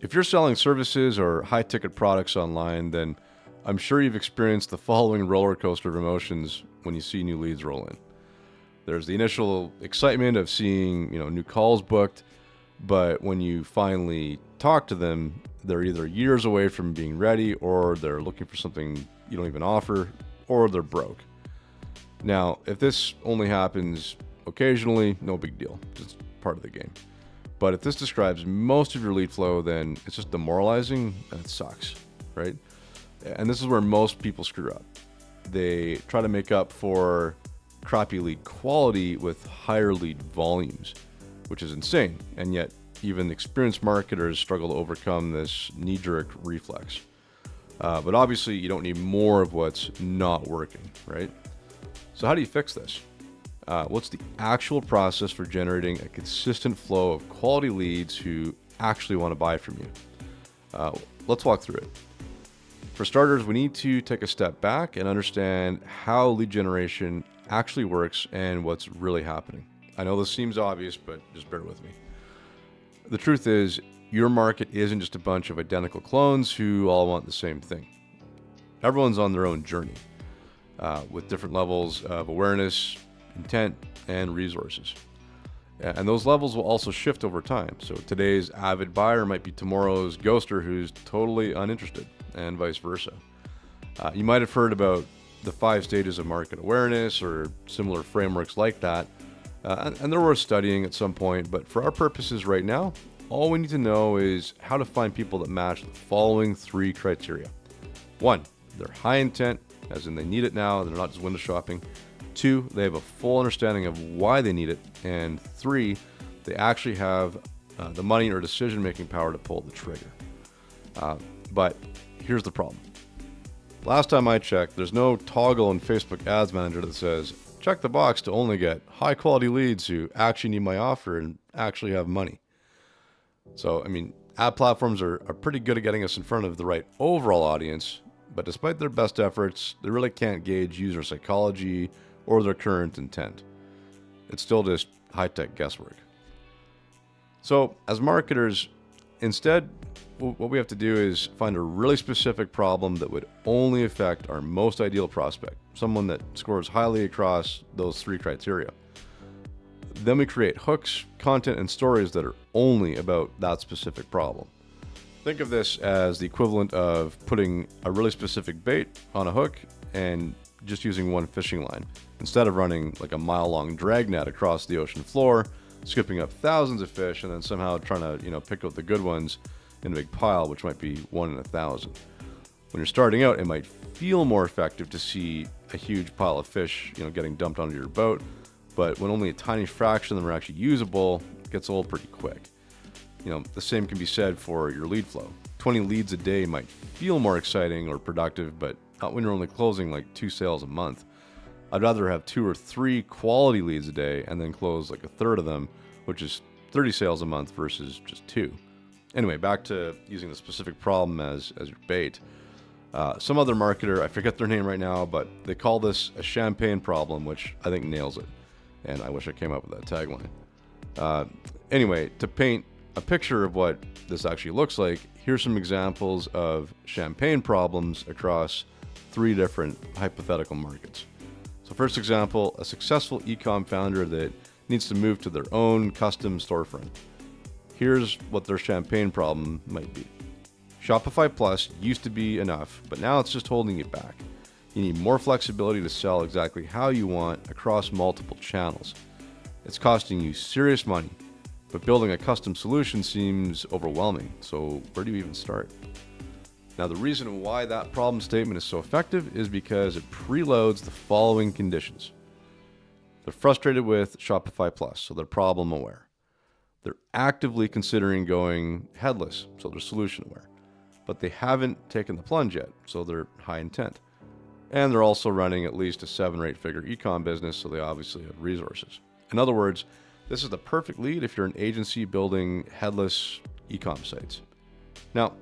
If you're selling services or high-ticket products online, then I'm sure you've experienced the following roller coaster of emotions when you see new leads roll in. There's the initial excitement of seeing, new calls booked, but when you finally talk to them, they're either years away from being ready, or they're looking for something you don't even offer, or they're broke. Now, if this only happens occasionally, no big deal. It's part of the game. But if this describes most of your lead flow, then it's just demoralizing and it sucks, right? And this is where most people screw up. They try to make up for crappy lead quality with higher lead volumes, which is insane. And yet even experienced marketers struggle to overcome this knee-jerk reflex. But obviously you don't need more of what's not working, right? So how do you fix this? What's the actual process for generating a consistent flow of quality leads who actually want to buy from you? Let's walk through it. For starters, we need to take a step back and understand how lead generation actually works and what's really happening. I know this seems obvious, but just bear with me. The truth is, your market isn't just a bunch of identical clones who all want the same thing. Everyone's on their own journey with different levels of awareness, intent, and resources. And those levels will also shift over time. So today's avid buyer might be tomorrow's ghoster who's totally uninterested, and vice versa. You might have heard about the 5 stages of market awareness or similar frameworks like that. And they're worth studying at some point, but for our purposes right now, all we need to know is how to find people that match the following 3 criteria. 1, they're high intent, as in they need it now, they're not just window shopping. 2, they have a full understanding of why they need it. And 3, they actually have the money or decision-making power to pull the trigger. But here's the problem. Last time I checked, there's no toggle in Facebook Ads Manager that says, check the box to only get high-quality leads who actually need my offer and actually have money. So, ad platforms are pretty good at getting us in front of the right overall audience, but despite their best efforts, they really can't gauge user psychology or their current intent. It's still just high-tech guesswork. So, as marketers, instead, what we have to do is find a really specific problem that would only affect our most ideal prospect, someone that scores highly across those 3 criteria. Then we create hooks, content, and stories that are only about that specific problem. Think of this as the equivalent of putting a really specific bait on a hook and just using one fishing line, instead of running like a mile-long dragnet across the ocean floor, scooping up thousands of fish, and then somehow trying to pick out the good ones in a big pile, which might be 1 in 1,000. When you're starting out, it might feel more effective to see a huge pile of fish, getting dumped onto your boat, but when only a tiny fraction of them are actually usable, it gets old pretty quick. The same can be said for your lead flow. 20 leads a day might feel more exciting or productive, but not when you're only closing like 2 sales a month. I'd rather have 2 or 3 quality leads a day and then close like a third of them, which is 30 sales a month versus just 2. Anyway, back to using the specific problem as your bait. Some other marketer, I forget their name right now, but they call this a champagne problem, which I think nails it. And I wish I came up with that tagline. Anyway, to paint a picture of what this actually looks like, here's some examples of champagne problems across 3 different hypothetical markets. So first example, a successful Ecomm founder that needs to move to their own custom storefront. Here's what their champagne problem might be. Shopify Plus used to be enough, but now it's just holding you back. You need more flexibility to sell exactly how you want across multiple channels. It's costing you serious money, but building a custom solution seems overwhelming. So where do you even start? Now, the reason why that problem statement is so effective is because it preloads the following conditions. They're frustrated with Shopify Plus, so they're problem aware. They're actively considering going headless, so they're solution aware. But they haven't taken the plunge yet, so they're high intent. And they're also running at least a 7 or 8 figure e-com business, so they obviously have resources. In other words, this is the perfect lead if you're an agency building headless e-com sites. Now,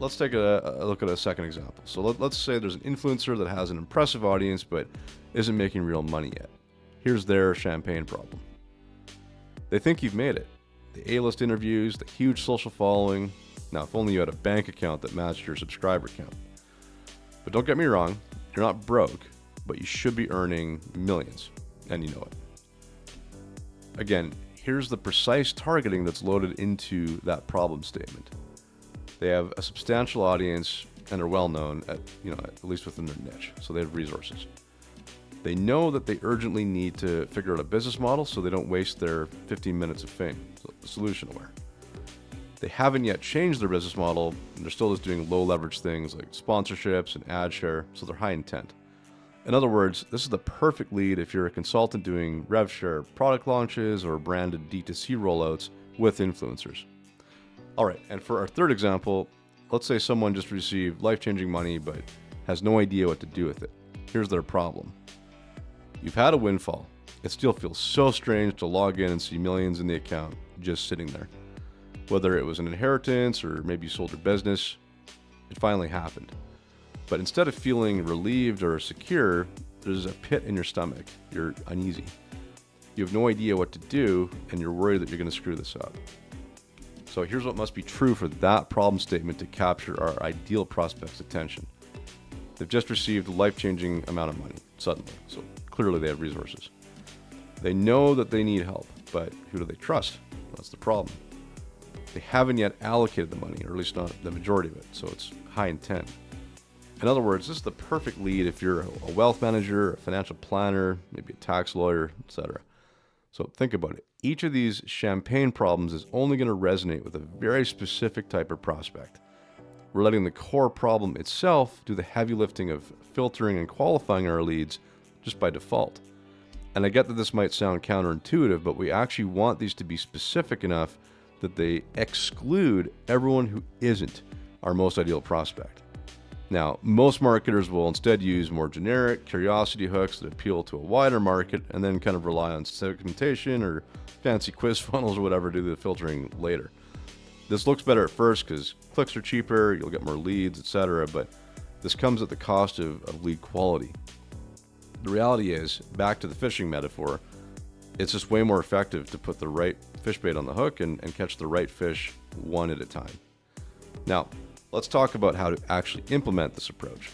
let's take a look at a second example. So let's say there's an influencer that has an impressive audience but isn't making real money yet. Here's their champagne problem. They think you've made it. The A-list interviews, the huge social following, Now, if only you had a bank account that matched your subscriber count. But don't get me wrong, you're not broke, but you should be earning millions, and you know it. Again, here's the precise targeting that's loaded into that problem statement. They have a substantial audience and are well known at least within their niche, so they have resources. They know that they urgently need to figure out a business model so they don't waste their 15 minutes of fame, so solution aware. They haven't yet changed their business model, and they're still just doing low leverage things like sponsorships and ad share, so they're high intent. In other words, this is the perfect lead if you're a consultant doing rev share product launches or branded D2C rollouts with influencers. All right, and for our third example, let's say someone just received life-changing money but has no idea what to do with it. Here's their problem. You've had a windfall. It still feels so strange to log in and see millions in the account just sitting there. Whether it was an inheritance or maybe you sold your business, it finally happened. But instead of feeling relieved or secure, there's a pit in your stomach. You're uneasy. You have no idea what to do, and you're worried that you're going to screw this up. So here's what must be true for that problem statement to capture our ideal prospect's attention. They've just received a life-changing amount of money, suddenly, so clearly they have resources. They know that they need help, but who do they trust? That's the problem. They haven't yet allocated the money, or at least not the majority of it, so it's high intent. In other words, this is the perfect lead if you're a wealth manager, a financial planner, maybe a tax lawyer, etc. So think about it. Each of these champagne problems is only going to resonate with a very specific type of prospect. We're letting the core problem itself do the heavy lifting of filtering and qualifying our leads just by default. And I get that this might sound counterintuitive, but we actually want these to be specific enough that they exclude everyone who isn't our most ideal prospect. Now, most marketers will instead use more generic curiosity hooks that appeal to a wider market and then kind of rely on segmentation or fancy quiz funnels or whatever to do the filtering later. This looks better at first because clicks are cheaper, you'll get more leads, etc., but this comes at the cost of lead quality. The reality is, back to the fishing metaphor, it's just way more effective to put the right fish bait on the hook and catch the right fish one at a time. Now, let's talk about how to actually implement this approach.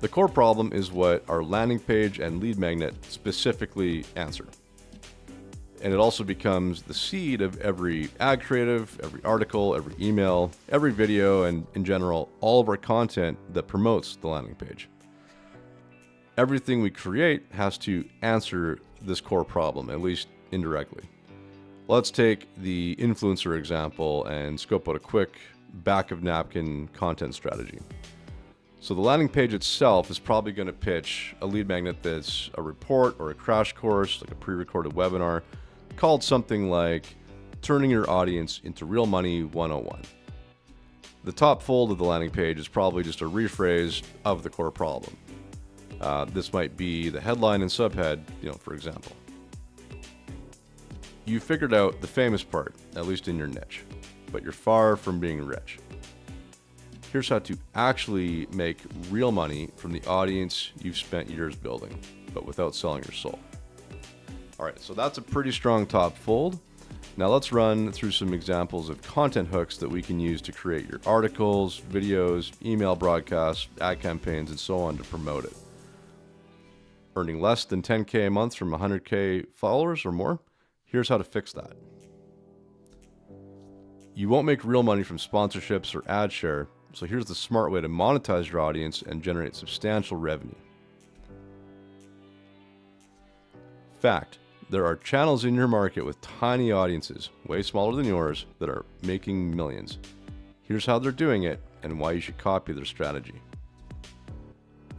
The core problem is what our landing page and lead magnet specifically answer. And it also becomes the seed of every ad creative, every article, every email, every video, and in general, all of our content that promotes the landing page. Everything we create has to answer this core problem, at least indirectly. Let's take the influencer example and scope out a quick back of napkin content strategy. So the landing page itself is probably going to pitch a lead magnet that's a report or a crash course, like a pre-recorded webinar, called something like Turning Your Audience into Real Money 101. The top fold of the landing page is probably just a rephrase of the core problem. This might be the headline and subhead, for example. You figured out the famous part, at least in your niche, but you're far from being rich. Here's how to actually make real money from the audience you've spent years building, but without selling your soul. All right, so that's a pretty strong top fold. Now let's run through some examples of content hooks that we can use to create your articles, videos, email broadcasts, ad campaigns, and so on to promote it. Earning less than 10K a month from 100K followers or more? Here's how to fix that. You won't make real money from sponsorships or ad share, so here's the smart way to monetize your audience and generate substantial revenue. Fact, there are channels in your market with tiny audiences, way smaller than yours, that are making millions. Here's how they're doing it and why you should copy their strategy.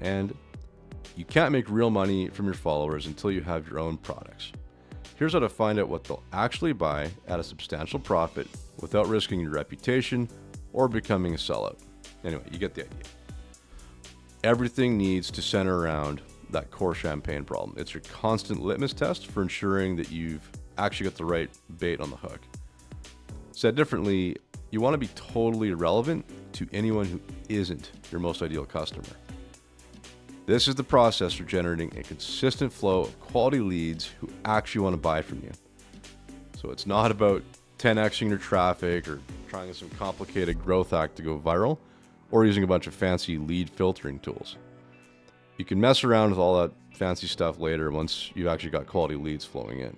And you can't make real money from your followers until you have your own products. Here's how to find out what they'll actually buy at a substantial profit without risking your reputation or becoming a sellout. Anyway, you get the idea. Everything needs to center around that core champagne problem. It's your constant litmus test for ensuring that you've actually got the right bait on the hook. Said differently, you want to be totally irrelevant to anyone who isn't your most ideal customer. This is the process for generating a consistent flow of quality leads who actually want to buy from you. So it's not about 10xing your traffic or trying some complicated growth hack to go viral, or using a bunch of fancy lead filtering tools. You can mess around with all that fancy stuff later once you've actually got quality leads flowing in.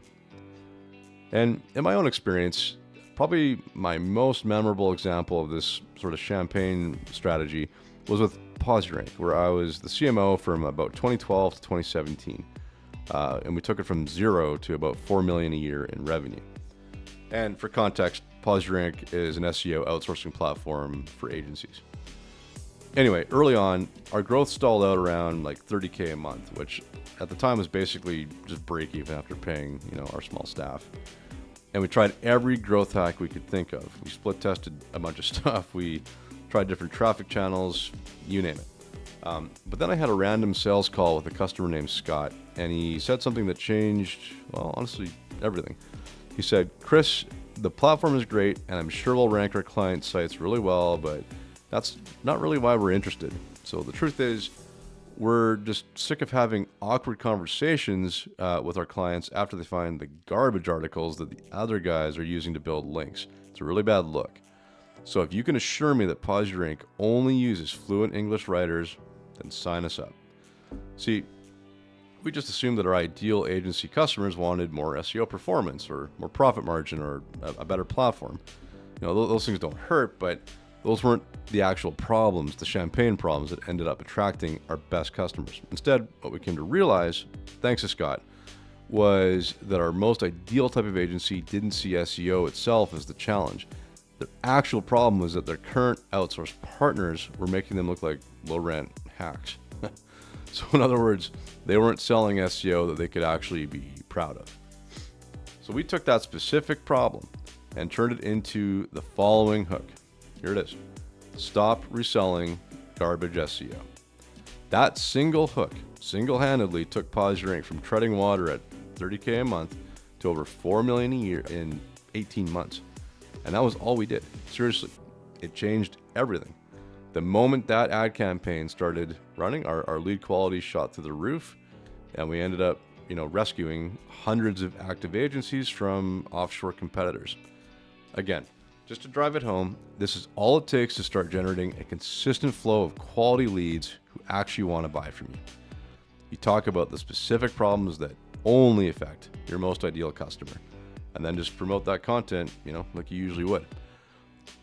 And in my own experience, probably my most memorable example of this sort of champagne strategy was with PosiRank, where I was the CMO from about 2012 to 2017. And we took it from 0 to about $4 million a year in revenue. And for context, PosiRank is an SEO outsourcing platform for agencies. Anyway, early on, our growth stalled out around like $30K a month, which at the time was basically just break even after paying, our small staff. And we tried every growth hack we could think of. We split tested a bunch of stuff. We tried different traffic channels, you name it. But then I had a random sales call with a customer named Scott, and he said something that changed, well, honestly, everything. He said, "Chris, the platform is great, and I'm sure we'll rank our client sites really well, but that's not really why we're interested. So the truth is, we're just sick of having awkward conversations with our clients after they find the garbage articles that the other guys are using to build links. It's a really bad look. So if you can assure me that PosiRank only uses fluent English writers, then sign us up." See, we just assumed that our ideal agency customers wanted more SEO performance or more profit margin or a better platform. Those things don't hurt, but those weren't the actual problems, the champagne problems that ended up attracting our best customers. Instead, what we came to realize, thanks to Scott, was that our most ideal type of agency didn't see SEO itself as the challenge. The actual problem was that their current outsourced partners were making them look like low-rent hacks. So in other words, they weren't selling SEO that they could actually be proud of. So we took that specific problem and turned it into the following hook. Here it is. Stop reselling garbage SEO. That single hook single-handedly took PosiRank from treading water at $30K a month to over $4 million a year in 18 months. And that was all we did. Seriously, it changed everything. The moment that ad campaign started running, our lead quality shot through the roof, and we ended up, rescuing hundreds of active agencies from offshore competitors. Again, just to drive it home, this is all it takes to start generating a consistent flow of quality leads who actually want to buy from you. You talk about the specific problems that only affect your most ideal customer, and then just promote that content, like you usually would.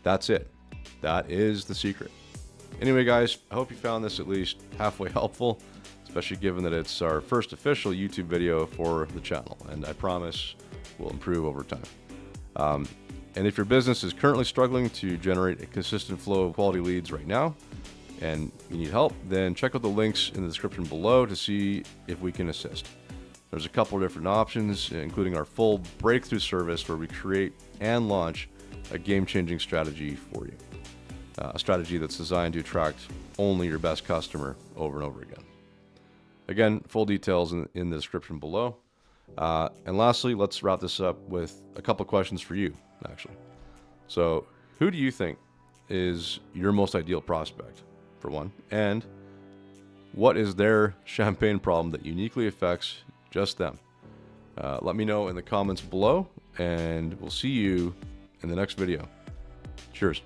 That's it. That is the secret. Anyway, guys, I hope you found this at least halfway helpful, especially given that it's our first official YouTube video for the channel, and I promise we'll improve over time. And if your business is currently struggling to generate a consistent flow of quality leads right now, and you need help, then check out the links in the description below to see if we can assist. There's a couple of different options, including our full breakthrough service where we create and launch a game-changing strategy for you. A strategy that's designed to attract only your best customer over and over again. Again, full details in the description below. And lastly, let's wrap this up with a couple questions for you, actually. So, who do you think is your most ideal prospect, for one? And what is their champagne problem that uniquely affects just them? Let me know in the comments below, and we'll see you in the next video. Cheers.